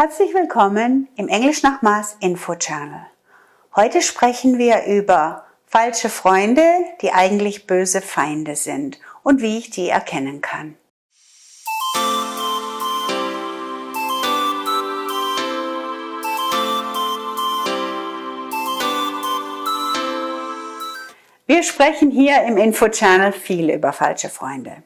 Herzlich willkommen im Englisch nach Maß Info Channel. Heute sprechen wir über falsche Freunde, die eigentlich böse Feinde sind und wie ich die erkennen kann. Wir sprechen hier im Info Channel viel über falsche Freunde.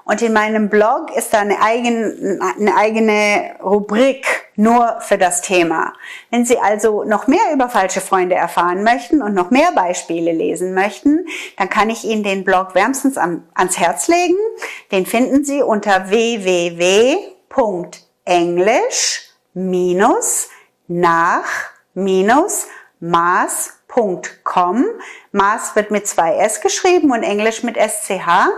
Und in meinem Blog ist da eine eigene Rubrik nur für das Thema. Wenn Sie also noch mehr über falsche Freunde erfahren möchten und noch mehr Beispiele lesen möchten, dann kann ich Ihnen den Blog wärmstens ans Herz legen. Den finden Sie unter www.englisch-nach-maß.com. Maß wird mit 2 S geschrieben und Englisch mit SCH.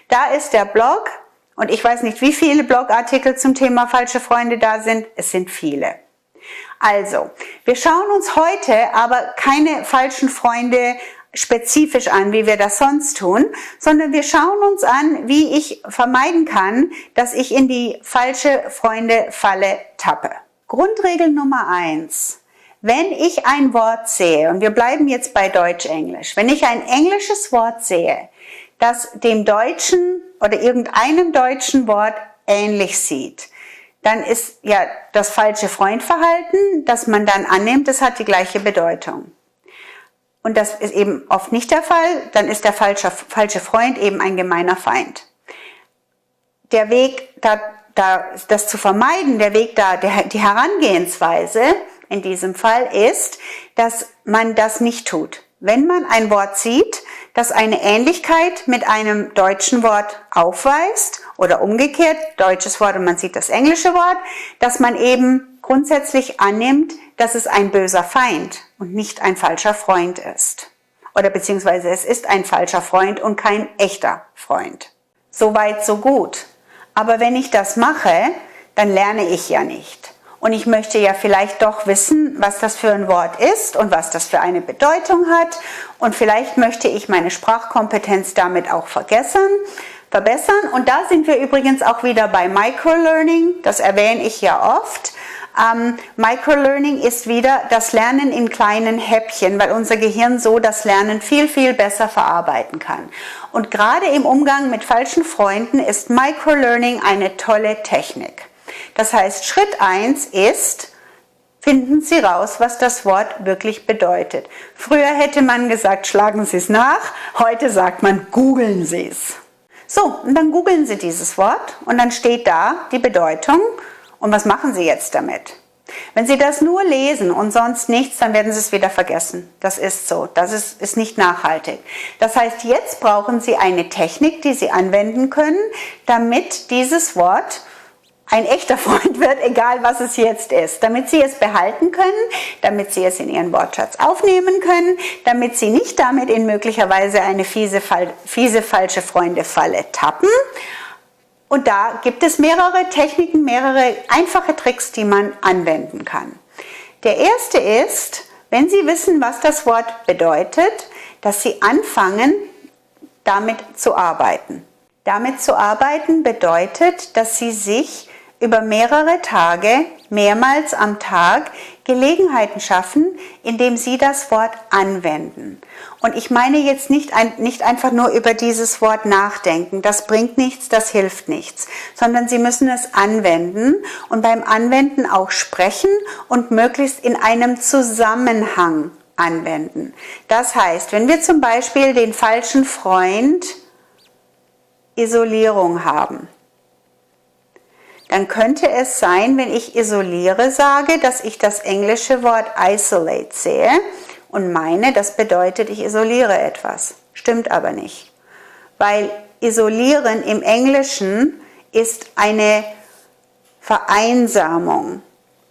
Da ist der Blog und ich weiß nicht, wie viele Blogartikel zum Thema falsche Freunde da sind. Es sind viele. Also, wir schauen uns heute aber keine falschen Freunde spezifisch an, wie wir das sonst tun, sondern wir schauen uns an, wie ich vermeiden kann, dass ich in die falsche Freunde-Falle tappe. Grundregel Nummer 1. Wenn ich ein Wort sehe, und wir bleiben jetzt bei Deutsch-Englisch, wenn ich ein englisches Wort sehe, das dem deutschen oder irgendeinem deutschen Wort ähnlich sieht, dann ist ja das falsche Freundverhalten, das man dann annimmt, das hat die gleiche Bedeutung. Und das ist eben oft nicht der Fall, dann ist der falsche Freund eben ein gemeiner Feind. Der Weg, das zu vermeiden, die Herangehensweise in diesem Fall ist, dass man das nicht tut. Wenn man ein Wort sieht, das eine Ähnlichkeit mit einem deutschen Wort aufweist oder umgekehrt, deutsches Wort und man sieht das englische Wort, dass man eben grundsätzlich annimmt, dass es ein böser Feind und nicht ein falscher Freund ist. Oder beziehungsweise es ist ein falscher Freund und kein echter Freund. Soweit, so gut. Aber wenn ich das mache, dann lerne ich ja nicht. Und ich möchte ja vielleicht doch wissen, was das für ein Wort ist und was das für eine Bedeutung hat. Und vielleicht möchte ich meine Sprachkompetenz damit auch verbessern. Und da sind wir übrigens auch wieder bei Microlearning. Das erwähne ich ja oft. Microlearning ist wieder das Lernen in kleinen Häppchen, weil unser Gehirn so das Lernen viel, viel besser verarbeiten kann. Und gerade im Umgang mit falschen Freunden ist Microlearning eine tolle Technik. Das heißt, Schritt 1 ist, finden Sie raus, was das Wort wirklich bedeutet. Früher hätte man gesagt, schlagen Sie es nach, heute sagt man, googeln Sie es. So, und dann googeln Sie dieses Wort und dann steht da die Bedeutung und was machen Sie jetzt damit? Wenn Sie das nur lesen und sonst nichts, dann werden Sie es wieder vergessen. Das ist so, das ist nicht nachhaltig. Das heißt, jetzt brauchen Sie eine Technik, die Sie anwenden können, damit dieses Wort ein echter Freund wird, egal was es jetzt ist, damit Sie es behalten können, damit Sie es in Ihren Wortschatz aufnehmen können, damit Sie nicht damit in möglicherweise eine fiese falsche Freunde-Falle tappen. Und da gibt es mehrere Techniken, mehrere einfache Tricks, die man anwenden kann. Der erste ist, wenn Sie wissen, was das Wort bedeutet, dass Sie anfangen, damit zu arbeiten. Damit zu arbeiten bedeutet, dass Sie sich über mehrere Tage, mehrmals am Tag, Gelegenheiten schaffen, indem Sie das Wort anwenden. Und ich meine jetzt nicht einfach nur über dieses Wort nachdenken, das bringt nichts, das hilft nichts, sondern Sie müssen es anwenden und beim Anwenden auch sprechen und möglichst in einem Zusammenhang anwenden. Das heißt, wenn wir zum Beispiel den falschen Freund Isolierung haben, dann könnte es sein, wenn ich isoliere sage, dass ich das englische Wort isolate sehe und meine, das bedeutet, ich isoliere etwas. Stimmt aber nicht. Weil isolieren im Englischen ist eine Vereinsamung,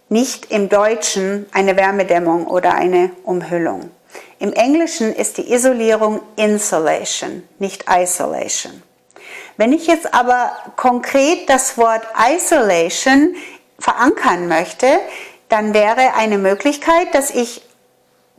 nicht im Deutschen eine Wärmedämmung oder eine Umhüllung. Im Englischen ist die Isolierung Insulation, nicht Isolation. Wenn ich jetzt aber konkret das Wort Isolation verankern möchte, dann wäre eine Möglichkeit, dass ich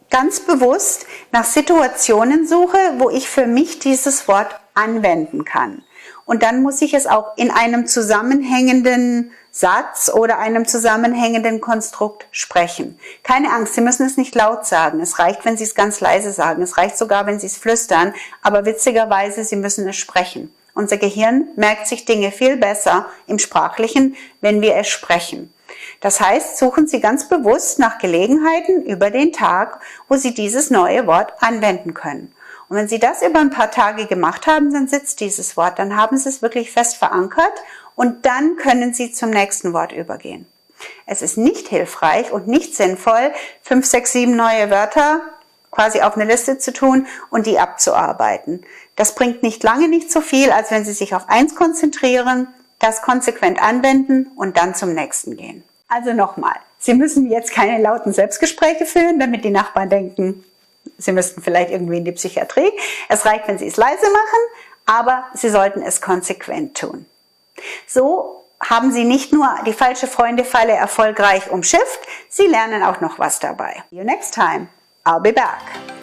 ganz bewusst nach Situationen suche, wo ich für mich dieses Wort anwenden kann. Und dann muss ich es auch in einem zusammenhängenden Satz oder einem zusammenhängenden Konstrukt sprechen. Keine Angst, Sie müssen es nicht laut sagen. Es reicht, wenn Sie es ganz leise sagen. Es reicht sogar, wenn Sie es flüstern. Aber witzigerweise, Sie müssen es sprechen. Unser Gehirn merkt sich Dinge viel besser im Sprachlichen, wenn wir es sprechen. Das heißt, suchen Sie ganz bewusst nach Gelegenheiten über den Tag, wo Sie dieses neue Wort anwenden können. Und wenn Sie das über ein paar Tage gemacht haben, dann sitzt dieses Wort. Dann haben Sie es wirklich fest verankert und dann können Sie zum nächsten Wort übergehen. Es ist nicht hilfreich und nicht sinnvoll, 5, 6, 7 neue Wörter quasi auf eine Liste zu tun und die abzuarbeiten. Das bringt nicht so viel, als wenn Sie sich auf eins konzentrieren, das konsequent anwenden und dann zum nächsten gehen. Also nochmal, Sie müssen jetzt keine lauten Selbstgespräche führen, damit die Nachbarn denken, Sie müssten vielleicht irgendwie in die Psychiatrie. Es reicht, wenn Sie es leise machen, aber Sie sollten es konsequent tun. So haben Sie nicht nur die falsche Freunde-Falle erfolgreich umschifft, Sie lernen auch noch was dabei. See you next time. I'll be back.